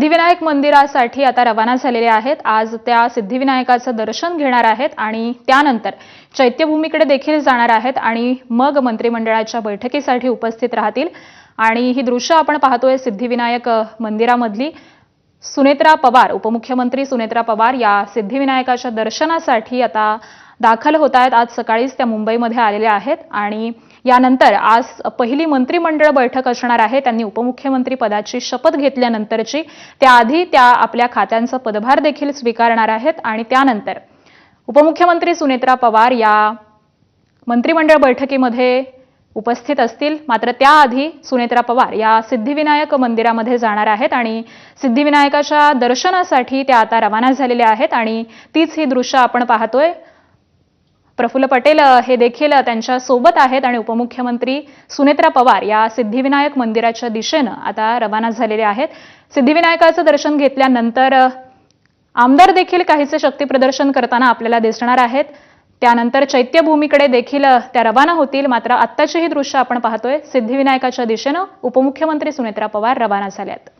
सिद्धिविनायक मंदिरासाठी आता रवाना झालेले आहेत। आज त्या सिद्धिविनायकाचं दर्शन घेणार आहेत आणि त्यानंतर चैत्यभूमीकडे देखील जाणार आहेत आणि मग मंत्रिमंडळाच्या बैठकीसाठी उपस्थित राहतील। आणि ही दृश्य आपण पाहतोय सिद्धिविनायक मंदिरामधली। सुनेत्रा पवार, उपमुख्यमंत्री सुनेत्रा पवार या सिद्धिविनायकाच्या दर्शनासाठी आता दाखल होत आहेत। आज सकाळीच त्या मुंबईमध्ये आलेल्या आहेत आणि यानंतर आज पहिली मंत्रिमंडळ बैठक असणार आहे। त्यांनी उपमुख्यमंत्री पदाची शपथ घेतल्यानंतरची, त्याआधी त्या आपल्या खात्यांचा पदभार देखील स्वीकारणार आहेत आणि त्यानंतर उपमुख्यमंत्री सुनेत्रा पवार या मंत्रिमंडळ बैठकीमध्ये उपस्थित असतील। मात्र त्याआधी सुनेत्रा पवार या सिद्धिविनायक मंदिरामध्ये जाणार आहेत आणि सिद्धिविनायकाच्या दर्शनासाठी त्या आता रवाना झालेल्या आहेत आणि तीच ही दृश्य आपण पाहतोय। प्रफुल्ल पटेल हे देखील त्यांच्या सोबत आहेत आणि उपमुख्यमंत्री सुनेत्रा पवार या सिद्धिविनायक मंदिराच्या दिशेने आता रवाना झालेले आहेत। सिद्धिविनायकाचं दर्शन घेतल्यानंतर आमदार देखील काहीसे शक्ती प्रदर्शन करताना आपल्याला दिसणार आहेत। त्यानंतर चैत्यभूमीकडे देखील त्या रवाना होतील। मात्र आत्ताची ही दृश्य आपण पाहतोय, सिद्धिविनायकाच्या दिशेने उपमुख्यमंत्री सुनेत्रा पवार रवाना झाल्यात।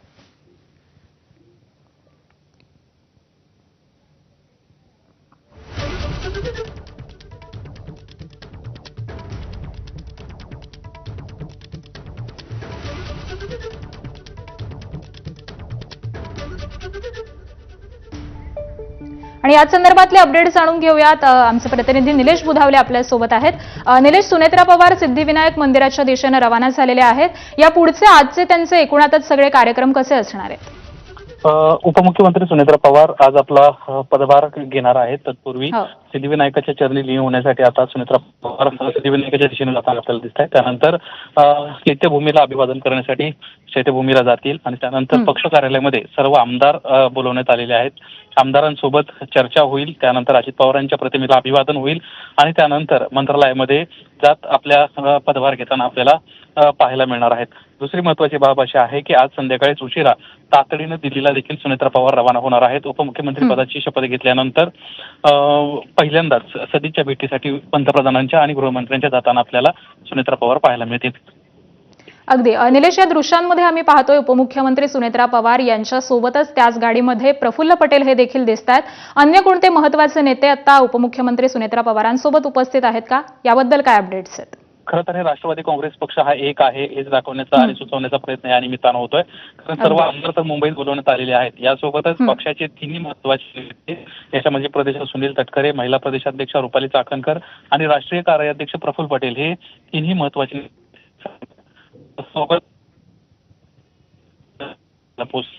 आणि या संदर्भातले अपडेट जाणून घेऊयात। आमचे प्रतिनिधी निलेश बुधावले आपल्या सोबत आहेत। निलेश, सुनेत्रा पवार सिद्धिविनायक मंदिराच्या दिशेने रवाना झालेले आहेत। या पुढचे आजचे त्यांचे एकूणातच सगळे कार्यक्रम कसे असणार आहेत? उपमुख्यमंत्री सुनेत्रा पवार आज आपला पदभार घेणार आहेत। तत्पूर्वी सिद्धिविनायकाच्या चरणी लीन होण्यासाठी आता सुनेत्रा पवार सिद्धिविनायकाच्या दिशेने जाताना आपल्याला दिसत आहे। त्यानंतर चैत्यभूमीला अभिवादन करण्यासाठी चैत्यभूमीला जातील आणि त्यानंतर पक्ष कार्यालयामध्ये सर्व आमदार बोलवण्यात आलेले आहेत। आमदारांसोबत चर्चा होईल, त्यानंतर अजित पवारांच्या प्रतिमेला अभिवादन होईल आणि त्यानंतर मंत्रालयामध्ये जात आपल्या पदभार घेताना आपल्याला पाहायला मिळणार आहेत। दुसरी महत्वाची बाब अशी आहे की आज संध्याकाळीच उशिरा तातडीने दिल्लीला देखील सुनेत्रा पवार रवाना होणार आहेत। उपमुख्यमंत्री पदाची शपथ घेतल्यानंतर पहिल्यांदाच सदिच्छा भेटीसाठी पंतप्रधानांच्या आणि गृहमंत्र्यांच्या जाताना आपल्याला सुनेत्रा पवार पाहायला मिळतील। अगदी निलेश, या दृश्यांमध्ये आम्ही पाहतोय उपमुख्यमंत्री सुनेत्रा पवार यांच्या सोबतच त्याच गाडीमध्ये प्रफुल्ल पटेल हे देखील दिसतात। अन्य कोणते महत्त्वाचे नेते आता उपमुख्यमंत्री सुनेत्रा पवारांसोबत उपस्थित आहेत का? याबद्दल काय अपडेट्स आहेत? खरं तर हे राष्ट्रवादी काँग्रेस पक्ष हा एक आहे हेच दाखवण्याचा आणि सुचवण्याचा प्रयत्न या निमित्तानं होतोय। कारण सर्व आमदार तर मुंबईत बोलवण्यात आलेले आहेत। यासोबतच पक्षाचे तिन्ही महत्वाचे नेते, याच्यामध्ये प्रदेशाध्यक्ष सुनील तटकरे, महिला प्रदेशाध्यक्ष रुपाली चाकणकर आणि राष्ट्रीय कार्याध्यक्ष प्रफुल्ल पटेल हे तिन्ही महत्वाचे सोबत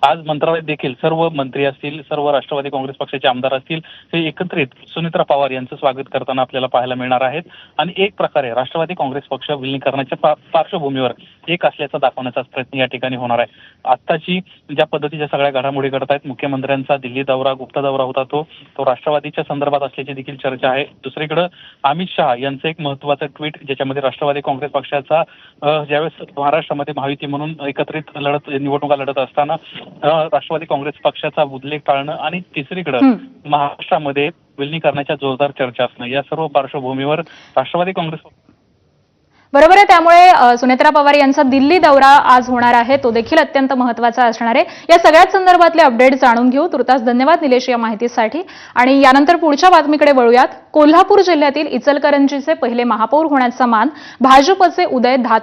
आज मंत्रालयात देखील सर्व मंत्री असतील, सर्व राष्ट्रवादी काँग्रेस पक्षाचे आमदार असतील, हे एकत्रित सुनेत्रा पवार यांचं स्वागत करताना आपल्याला पाहायला मिळणार आहेत। आणि एक प्रकारे राष्ट्रवादी काँग्रेस पक्ष विलीनीकरणाच्या पार्श्वभूमीवर एक असल्याचा दाखवण्याचा प्रयत्न या ठिकाणी होणार आहे। आत्ताची ज्या पद्धतीच्या सगळ्या घडामोडी घडत आहेत, मुख्यमंत्र्यांचा दिल्ली दौरा, गुप्त दौरा होता तो राष्ट्रवादीच्या संदर्भात असल्याची देखील चर्चा आहे। दुसरीकडे अमित शहा यांचं एक महत्वाचं ट्विट, ज्याच्यामध्ये राष्ट्रवादी काँग्रेस पक्षाचा ज्यावेळेस महाराष्ट्रामध्ये महायुती म्हणून एकत्रित निवडणुका लढत असताना राष्ट्रवादी काँग्रेस पक्षाचा उल्लेख टाळणं आणि तिसरीकडे महाराष्ट्रामध्ये विलीनीकरणाच्या जोरदार चर्चा असणं, या सर्व पार्श्वभूमीवर राष्ट्रवादी काँग्रेस बरोबर आहे। त्यामुळे सुनेत्रा पवार यांचा दिल्ली दौरा आज होणार आहे, तो देखील अत्यंत महत्त्वाचा असणार आहे। या सगळ्याच संदर्भातले अपडेट जाणून घेऊ। तुर्तास धन्यवाद निलेश या माहितीसाठी। आणि यानंतर पुढच्या बातमीकडे वळूयात। कोल्हापूर जिल्ह्यातील इचलकरंजीचे पहिले महापौर होण्याचा मान भाजपचे उदय धातू